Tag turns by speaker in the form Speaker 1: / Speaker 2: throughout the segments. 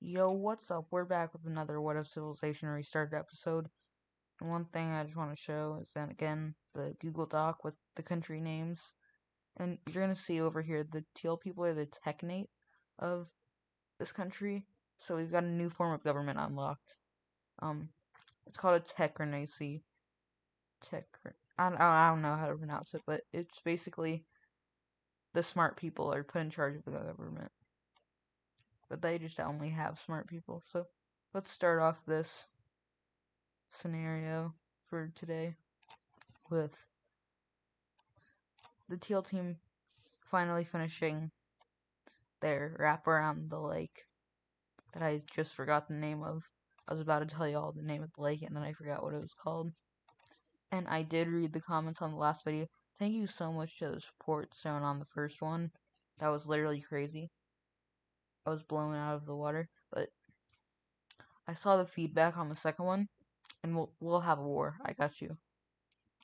Speaker 1: Yo, what's up? We're back with another What If Civilization Restarted episode. And one thing I just want to show is that, again, the Google Doc with the country names. And you're going to see over here, the teal people are the technate of this country. So we've got a new form of government unlocked. It's called a technocracy. I don't know how to pronounce it, but it's basically the smart people are put in charge of the government. But they just only have smart people. So let's start off this scenario for today with the teal team finally finishing their wrap around the lake that I just forgot the name of. I was about to tell you all the name of the lake and then I forgot what it was called. And I did read the comments on the last video. Thank you so much to the support shown on the first one. That was literally crazy. I was blown out of the water, but I saw the feedback on the second one, and we'll have a war. I got you.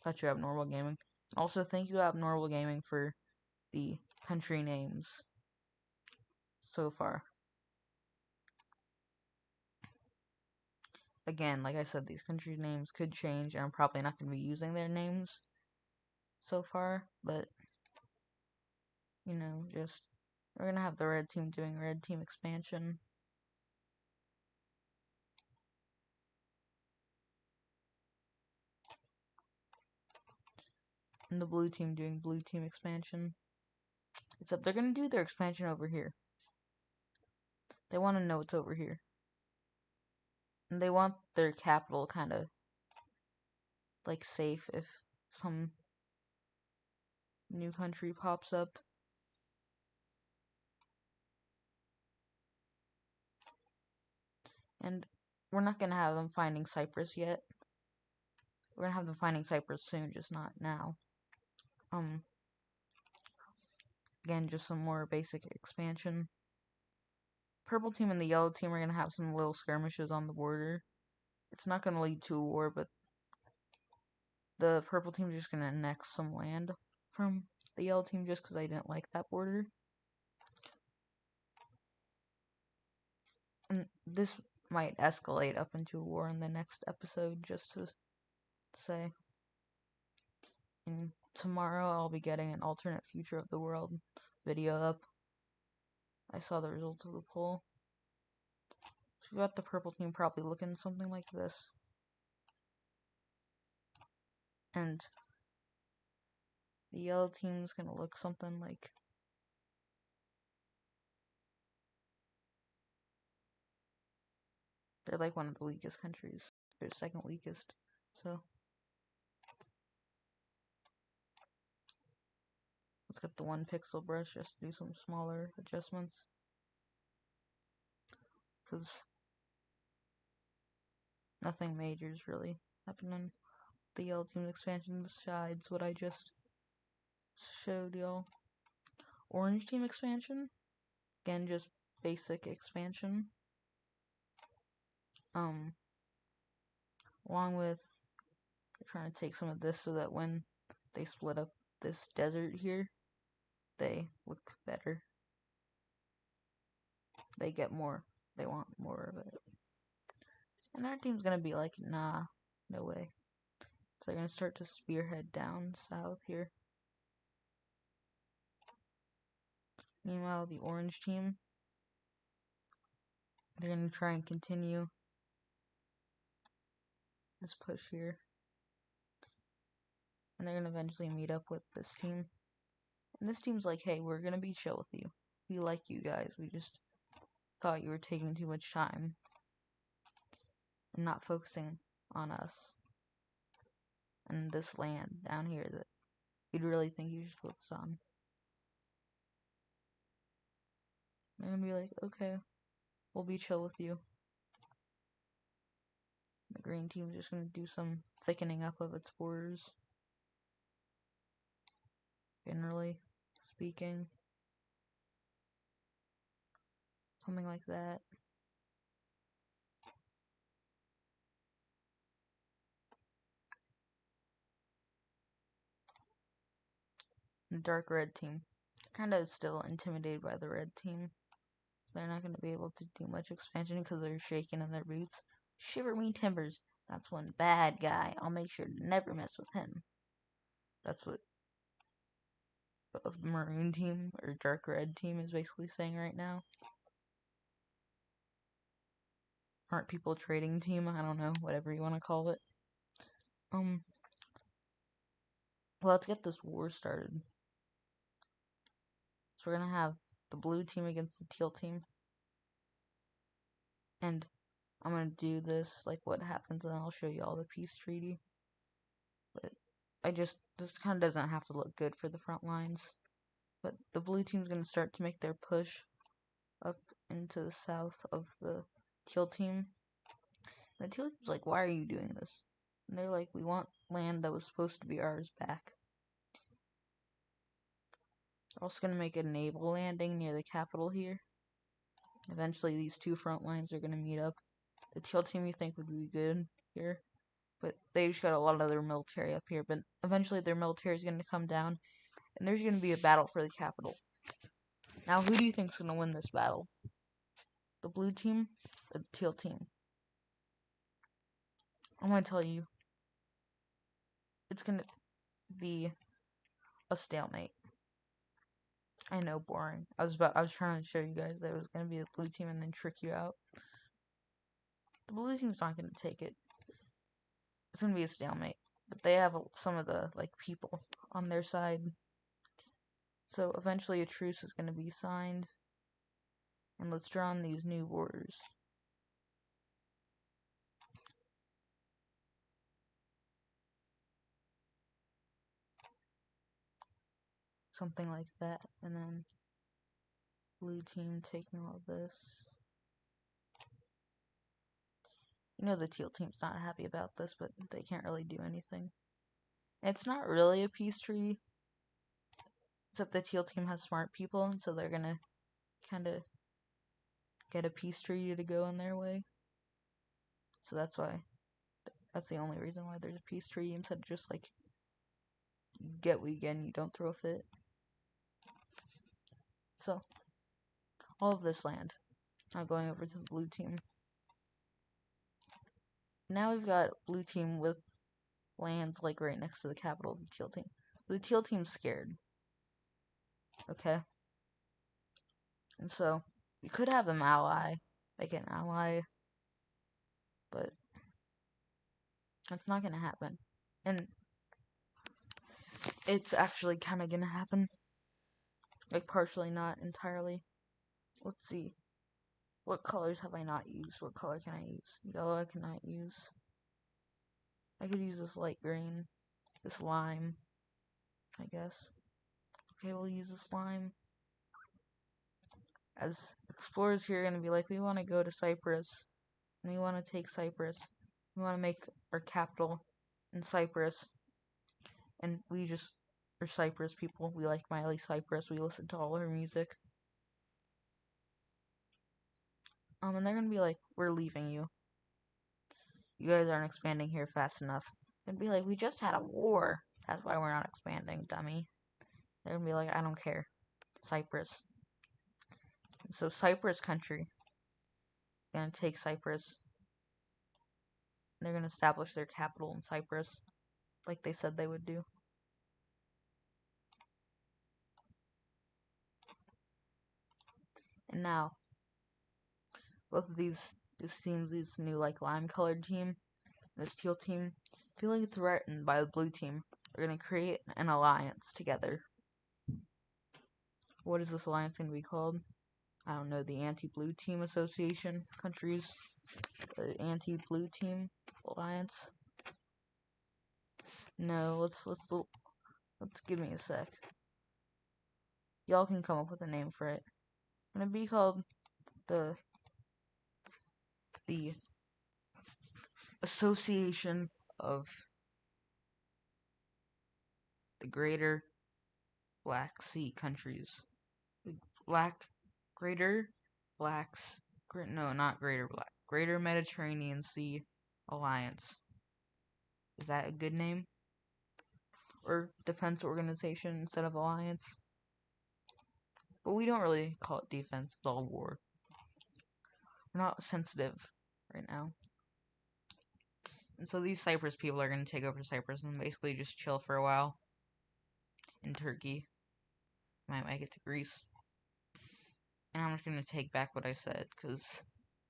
Speaker 1: Got you, Abnormal Gaming. Also, thank you, Abnormal Gaming, for the country names so far. Again, like I said, these country names could change, and I'm probably not going to be using their names so far, but, you know, just, we're going to have the red team doing red team expansion. And the blue team doing blue team expansion. Except they're going to do their expansion over here. They want to know what's over here. And they want their capital kind of, like, safe if some new country pops up. And we're not going to have them finding Cyprus yet. We're going to have them finding Cyprus soon, just not now. Again, just some more basic expansion. Purple team and the yellow team are going to have some little skirmishes on the border. It's not going to lead to a war, but the purple team is just going to annex some land from the yellow team just because I didn't like that border. And this might escalate up into a war in the next episode, just to say. And tomorrow I'll be getting an alternate future of the world video up. I saw the results of the poll. So we've got the purple team probably looking something like this. And the yellow team's gonna look something like they're like one of the weakest countries. They're second weakest. So let's get the 1 pixel brush just to do some smaller adjustments. Because nothing major is really happening. The yellow team's expansion besides what I just showed y'all. Orange team expansion. Again, just basic expansion. Along with trying to take some of this so that when they split up this desert here, they look better. They get more. They want more of it. And their team's gonna be like, nah, no way. So they're gonna start to spearhead down south here. Meanwhile, the orange team, they're gonna try and continue this push here. And they're gonna eventually meet up with this team. And this team's like, hey, we're gonna be chill with you. We like you guys. We just thought you were taking too much time and not focusing on us and this land down here that you'd really think you should focus on. They're gonna be like, okay, we'll be chill with you. The green team's just gonna do some thickening up of its borders. Generally speaking. Something like that. The dark red team. Kinda still intimidated by the red team. they're not going to be able to do much expansion because they're shaking in their boots. Shiver me timbers. That's one bad guy. I'll make sure to never mess with him. That's what a maroon team or dark red team is basically saying right now. Smart people trading team, I don't know, whatever you want to call it. Let's get this war started. So we're gonna have the blue team against the teal team. And I'm gonna do this, like what happens, and then I'll show you all the peace treaty. But this kind of doesn't have to look good for the front lines. But the blue team's gonna start to make their push up into the south of the teal team. And the teal team's like, why are you doing this? And they're like, we want land that was supposed to be ours back. They're also gonna make a naval landing near the capital here. Eventually these two front lines are gonna meet up. The teal team you think would be good here, but they just got a lot of their military up here. But eventually their military is going to come down, and there's going to be a battle for the capital. Now, who do you think is going to win this battle? The blue team or the teal team? I'm going to tell you, it's going to be a stalemate. I know, boring. I was trying to show you guys that it was going to be the blue team and then trick you out. The blue team's not going to take it. It's going to be a stalemate. But they have some of the, people on their side. So eventually a truce is going to be signed. And let's draw on these new borders. Something like that. And then blue team taking all this. You know the teal team's not happy about this, but they can't really do anything. It's not really a peace treaty. Except the teal team has smart people, and so they're gonna kind of get a peace treaty to go in their way. So that's why. That's the only reason why there's a peace treaty instead of just you get what you get and you don't throw a fit. So, all of this land. Now going over to the blue team. Now we've got blue team with lands right next to the capital of the teal team. The teal team's scared. Okay? And so, we could have them make an ally, but that's not gonna happen. And it's actually kind of gonna happen. Partially, not entirely. Let's see. What colors have I not used? What color can I use? Yellow I cannot use. I could use this light green. This lime, I guess. Okay, we'll use this lime. As explorers here are going to be like, we want to go to Cyprus. And we want to take Cyprus. We want to make our capital in Cyprus. And we just are Cyprus people. We like Miley Cyrus. We listen to all her music. And they're gonna be like, we're leaving you. You guys aren't expanding here fast enough. And be like, we just had a war. That's why we're not expanding, dummy. They're gonna be like, I don't care. Cyprus. And so Cyprus country gonna take Cyprus. They're gonna establish their capital in Cyprus, like they said they would do. And now, both of these teams, this new lime colored team, this teal team, feeling threatened by the blue team, are gonna create an alliance together. What is this alliance gonna be called? I don't know. The Anti-Blue Team Association countries, the Anti-Blue Team Alliance. No, let's give me a sec. Y'all can come up with a name for it. It's gonna be called the Association of the Greater Black Sea Countries. Greater Mediterranean Sea Alliance. Is that a good name? Or defense organization instead of alliance? But we don't really call it defense, it's all war. We're not sensitive right now. And so these Cyprus people are going to take over Cyprus and basically just chill for a while in Turkey. Might make it to Greece. And I'm just going to take back what I said, because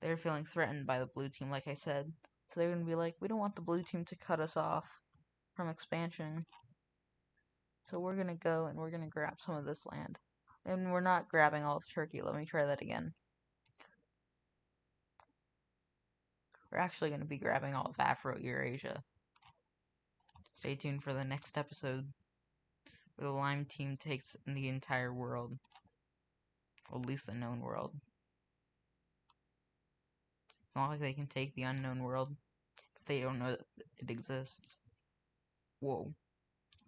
Speaker 1: they're feeling threatened by the blue team, like I said. So they're going to be like, we don't want the blue team to cut us off from expansion. So we're going to go and we're going to grab some of this land. And we're not grabbing all of Turkey. Let me try that again. We're actually going to be grabbing all of Afro-Eurasia. Stay tuned for the next episode, where the Lime team takes the entire world. Or at least the known world. It's not like they can take the unknown world if they don't know that it exists. Whoa.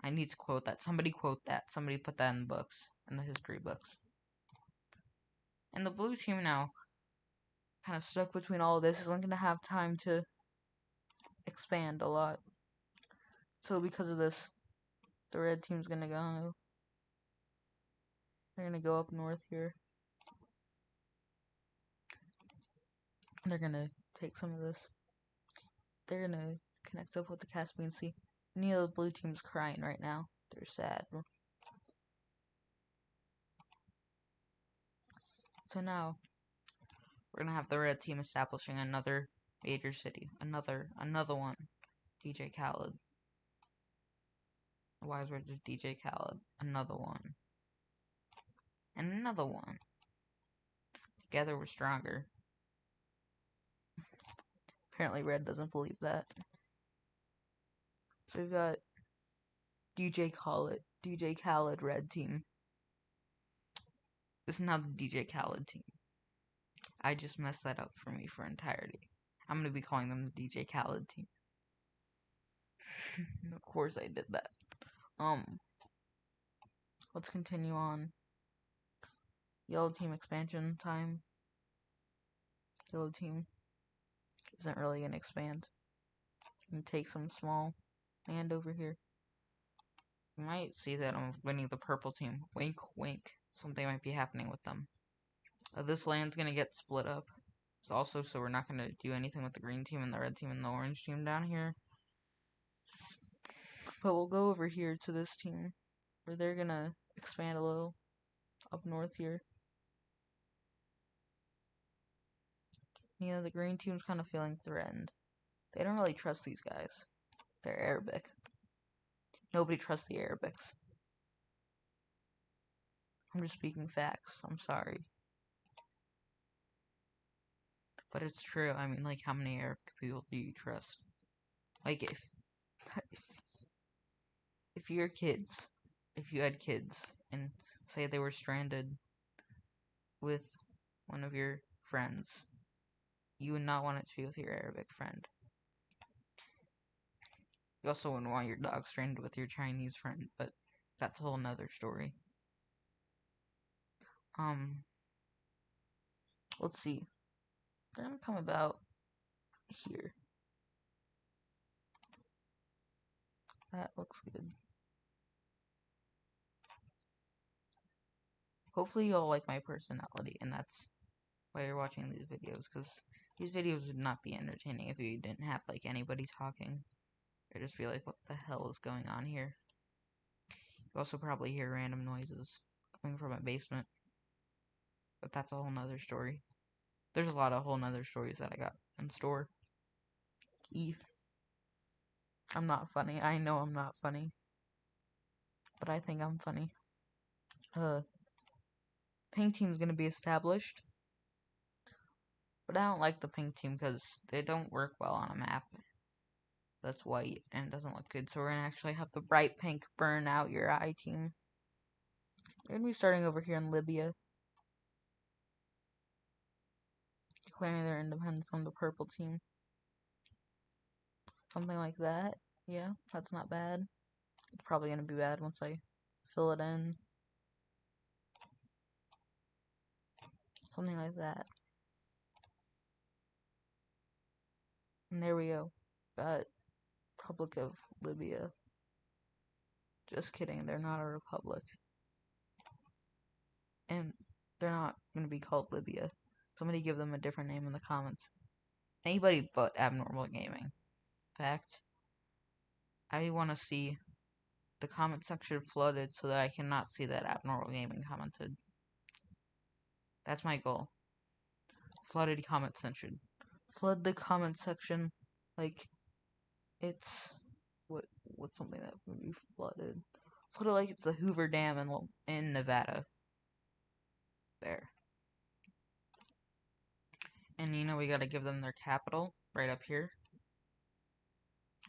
Speaker 1: I need to quote that. Somebody quote that. Somebody put that in the books. In the history books. And the blue team now, kind of stuck between all of this, isn't going to have time to expand a lot. So because of this, the red team's going to go. They're going to go up north here. They're going to take some of this. They're going to connect up with the Caspian Sea. Any of the blue team's crying right now. They're sad. So now, we're going to have the red team establishing another major city. Another one. DJ Khaled. The wise words of DJ Khaled. Another one. And another one. Together we're stronger. Apparently red doesn't believe that. So we've got DJ Khaled red team. This is not the DJ Khaled team. I just messed that up for me for entirety. I'm going to be calling them the DJ Khaled team. Of course I did that. Let's continue on. Yellow team expansion time. Yellow team isn't really going to expand. And take some small land over here. You might see that I'm winning the purple team. Wink, wink. Something might be happening with them. This land's going to get split up. So we're not going to do anything with the green team and the red team and the orange team down here. But we'll go over here to this team, where they're going to expand a little up north here. The green team's kind of feeling threatened. They don't really trust these guys. They're Arabic. Nobody trusts the Arabics. I'm just speaking facts. I'm sorry. But it's true. I mean, like, how many Arabic people do you trust? Like, if you had kids, and say they were stranded with one of your friends, you would not want it to be with your Arabic friend. You also wouldn't want your dog stranded with your Chinese friend, but that's a whole nother story. Let's see. They're gonna come about here. That looks good. Hopefully you all like my personality, and that's why you're watching these videos, because these videos would not be entertaining if you didn't have, like, anybody talking. Or just be like, what the hell is going on here? You also probably hear random noises coming from a basement. But that's a whole nother story. There's a lot of whole nother stories that I got in store. I'm not funny. I know I'm not funny. But I think I'm funny. Pink team's gonna be established. But I don't like the pink team because they don't work well on a map that's white and it doesn't look good. So we're gonna actually have the bright pink burn out your eye team. They're gonna be starting over here in Libya. Declaring their independence from the purple team. Something like that. Yeah, that's not bad. It's probably gonna be bad once I fill it in. Something like that. And there we go. Got Republic of Libya. Just kidding, they're not a republic. And they're not gonna be called Libya. Somebody give them a different name in the comments. Anybody but Abnormal Gaming. In fact, I want to see the comment section flooded so that I cannot see that Abnormal Gaming commented. That's my goal. Flooded comment section. Flood the comment section like it's what's something that would be flooded. Flood it like it's the Hoover Dam in Nevada. There. And you know we gotta give them their capital right up here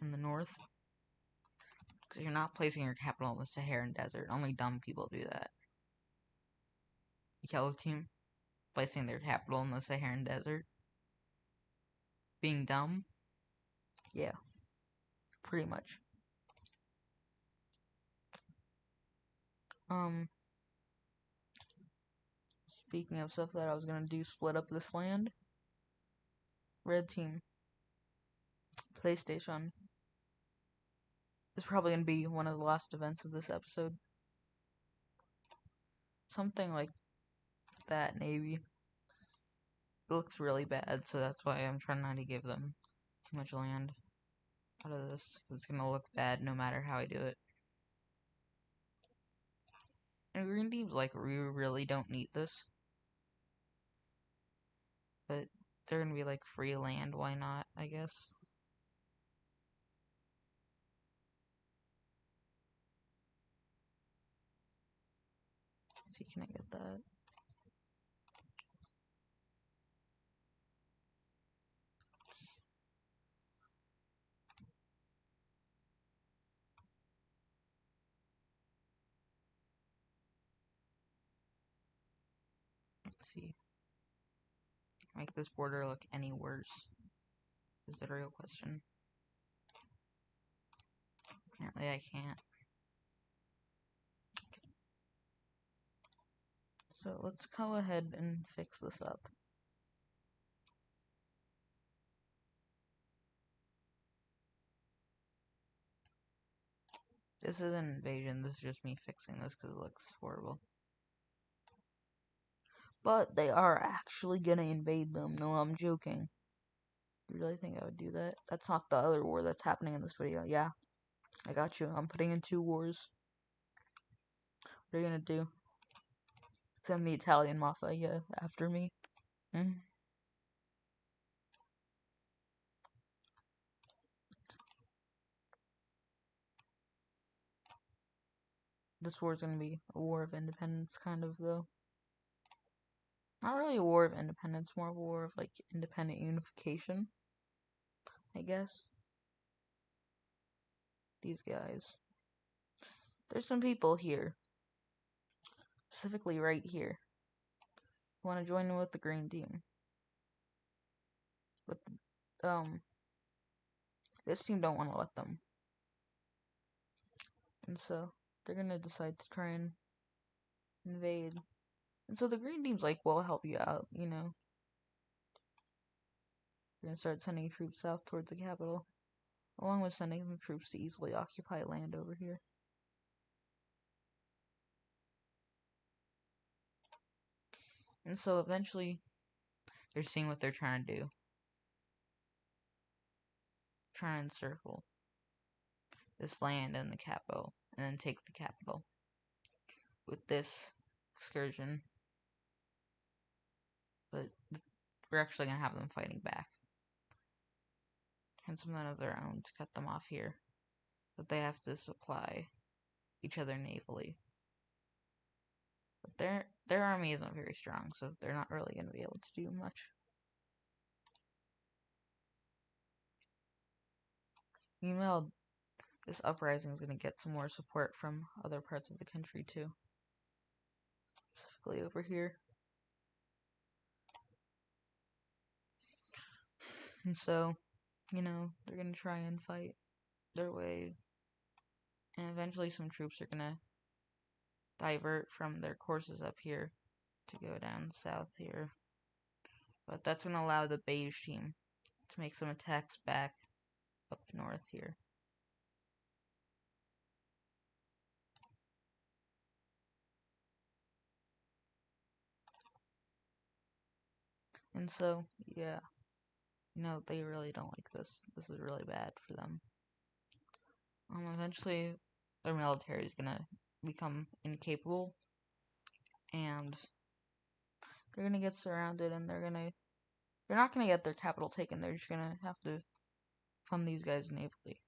Speaker 1: in the north. Because you're not placing your capital in the Saharan Desert. Only dumb people do that. Yellow team placing their capital in the Saharan Desert. Being dumb? Yeah. Pretty much. Speaking of stuff that I was gonna do, split up this land. Red team. PlayStation. This is probably gonna be one of the last events of this episode. Something like that, maybe. It looks really bad, so that's why I'm trying not to give them too much land out of this. It's gonna look bad no matter how I do it. And green team's like, we really don't need this. But they're gonna be like free land, why not, I guess. Let's see, can I get that? Let's see. Make this border look any worse? Is the real question. Apparently I can't. So let's go ahead and fix this up. This is an invasion, this is just me fixing this because it looks horrible. But they are actually gonna invade them. No, I'm joking. You really think I would do that? That's not the other war that's happening in this video. Yeah, I got you. I'm putting in 2 wars. What are you gonna do? Send the Italian Mafia after me? This war is gonna be a war of independence, kind of, though. Not really a war of independence, more of a war of, like, independent unification, I guess. These guys. There's some people here. Specifically right here. Who want to join in with the green team. But, this team don't want to let them. And so, they're gonna decide to try and invade. And so the green team's like, well, I'll help you out, you know. We're gonna start sending troops south towards the capital, along with sending some troops to easily occupy land over here. And so eventually, they're seeing what they're trying to do. Try and encircle this land and the capital, and then take the capital with this excursion. But we're actually gonna have them fighting back. And some men of their own to cut them off here. But they have to supply each other navally. But their army isn't very strong, so they're not really gonna be able to do much. Meanwhile, this uprising is gonna get some more support from other parts of the country too. Specifically over here. And so, you know, they're gonna try and fight their way. And eventually some troops are gonna divert from their courses up here to go down south here. But that's gonna allow the beige team to make some attacks back up north here. And so, yeah, they really don't like this. This is really bad for them. Eventually, their military is gonna become incapable, and they're gonna get surrounded, and they're not gonna get their capital taken. They're just gonna have to fund these guys navally,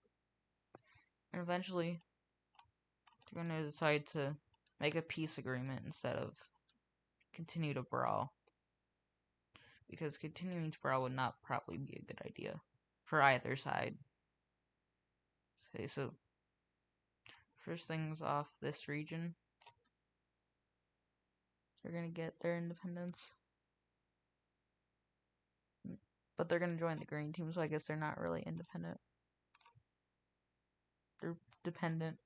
Speaker 1: and eventually, they're gonna decide to make a peace agreement instead of continue to brawl, because continuing to brawl would not probably be a good idea for either side. Okay, so first things off, this region, they're gonna get their independence. But they're gonna join the green team, so I guess they're not really independent. They're dependent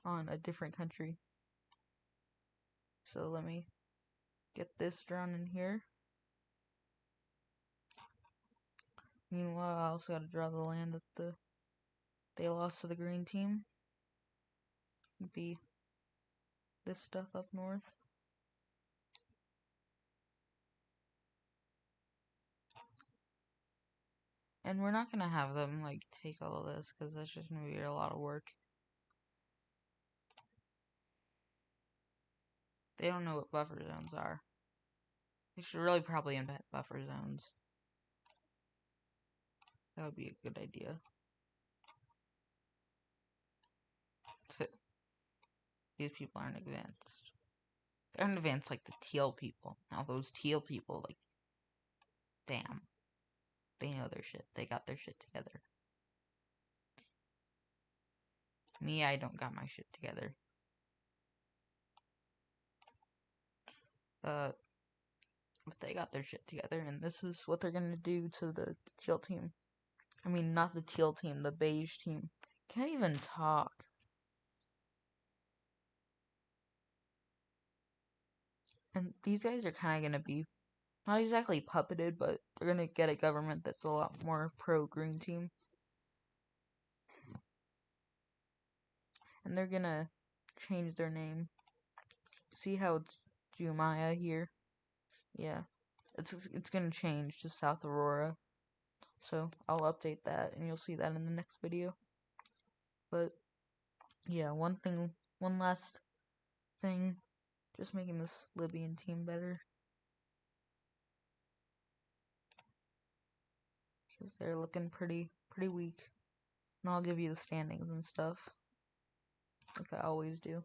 Speaker 1: on a different country. So let me get this drawn in here. Meanwhile, I also gotta draw the land that they lost to the green team. It'd be this stuff up north. And we're not gonna have them, take all of this, because that's just gonna be a lot of work. They don't know what buffer zones are. They should really probably invent buffer zones. That would be a good idea. These people aren't advanced. They aren't advanced like the teal people. Now those teal people, damn. They know their shit. They got their shit together. Me, I don't got my shit together. But they got their shit together, and this is what they're gonna do to the teal team. I mean, not the teal team, the beige team. Can't even talk. And these guys are kind of gonna be not exactly puppeted, but they're gonna get a government that's a lot more pro-green team. And they're gonna change their name. See how it's Jumaya here? Yeah. It's gonna change to South Aurora. So I'll update that and you'll see that in the next video. But yeah, one last thing, just making this Libyan team better. Because they're looking pretty weak. And I'll give you the standings and stuff. Like I always do.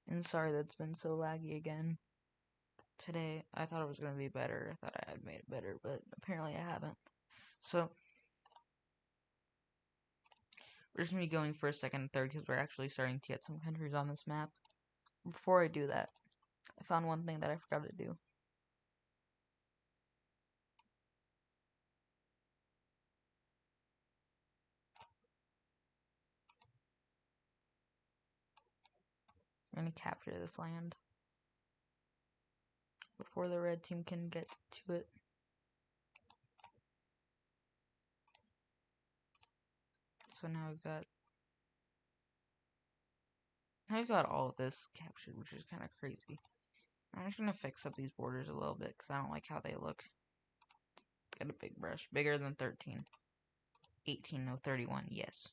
Speaker 1: And sorry that's been so laggy again. Today, I thought it was going to be better. I thought I had made it better, but apparently I haven't. So, we're just going to be going for a second and third because we're actually starting to get some countries on this map. Before I do that, I found one thing that I forgot to do. I'm going to capture this land before the red team can get to it. So now we've got all of this captured, which is kind of crazy. I'm just going to fix up these borders a little bit because I don't like how they look. Get a big brush, bigger than 13. 18, no 31, yes.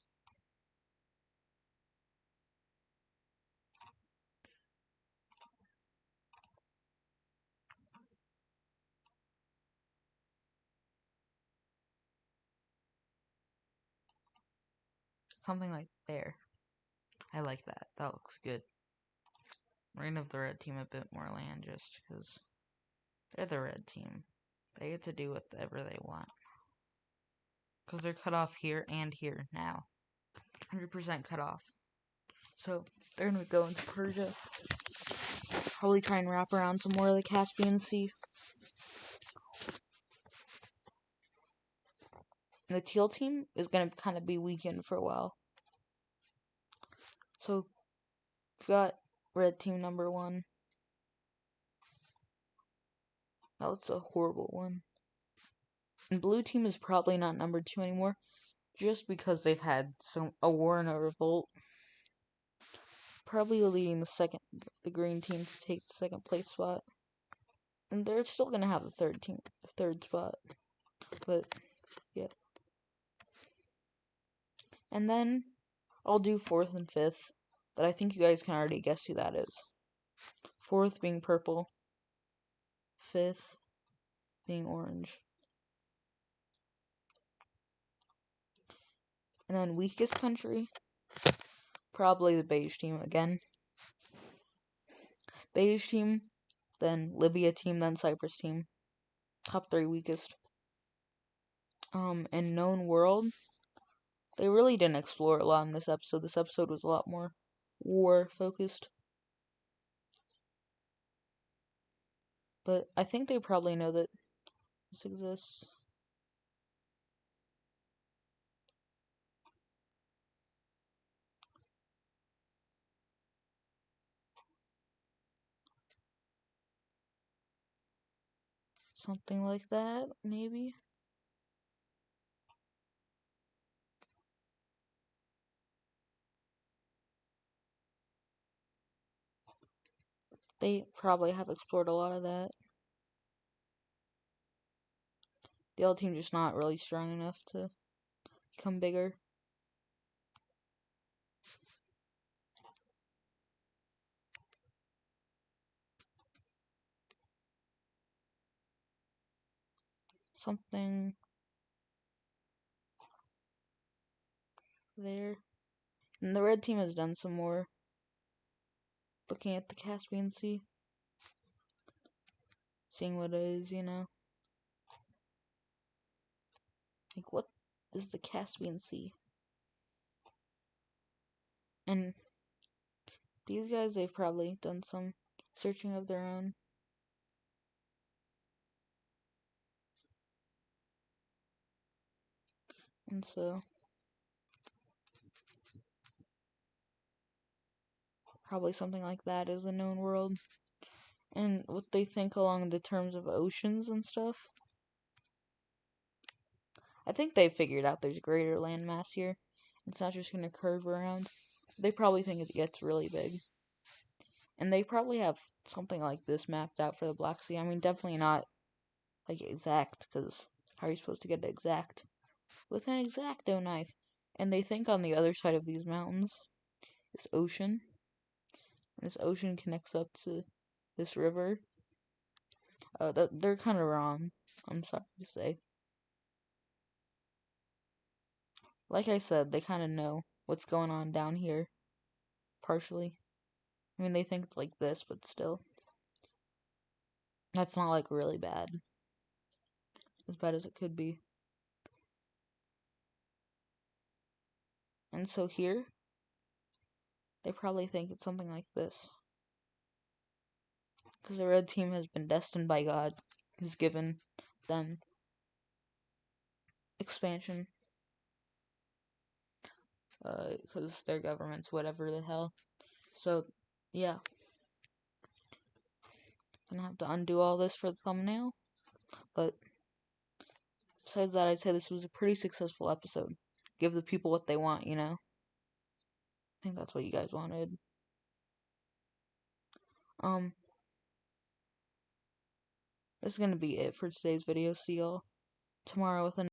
Speaker 1: Something like there. I like that. That looks good. We're gonna give the red team a bit more land just because they're the red team. They get to do whatever they want. Because they're cut off here and here now. 100% cut off. So they're gonna go into Persia. Probably try and wrap around some more of the Caspian Sea. And the teal team is gonna kind of be weakened for a while. So we've got red team number 1. That's a horrible one. And blue team is probably not number 2 anymore, just because they've had a war and a revolt. probably leading the green team to take the second place spot. And they're still gonna have the third spot. But yeah. And then I'll do fourth and fifth, but I think you guys can already guess who that is. Fourth being purple, fifth being orange. And then weakest country, probably the beige team again. Beige team, then Libya team, then Cyprus team. Top 3 weakest. And known world, they really didn't explore a lot in this episode. This episode was a lot more war focused. But I think they probably know that this exists. Something like that, maybe. They probably have explored a lot of that. The other team just not really strong enough to become bigger. Something there. And the red team has done some more looking at the Caspian Sea. Seeing what it is, you know. Like, what is the Caspian Sea? And these guys, they've probably done some searching of their own. And so, probably something like that is the known world. And what they think along the terms of oceans and stuff. I think they figured out there's greater landmass here. It's not just going to curve around. They probably think it gets really big. And they probably have something like this mapped out for the Black Sea. I mean, definitely not, like, exact, because how are you supposed to get it exact? With an X-Acto knife. And they think on the other side of these mountains is ocean. And this ocean connects up to this river. They're kind of wrong, I'm sorry to say. Like I said, they kind of know what's going on down here. Partially. I mean, they think it's like this, but still. That's not, like, really bad. As bad as it could be. And so here, they probably think it's something like this. Because the red team has been destined by God, who's given them expansion. Because their government's whatever the hell. So, yeah. Gonna have to undo all this for the thumbnail. But, besides that, I'd say this was a pretty successful episode. Give the people what they want, you know? I think that's what you guys wanted. This is gonna be it for today's video. See y'all tomorrow with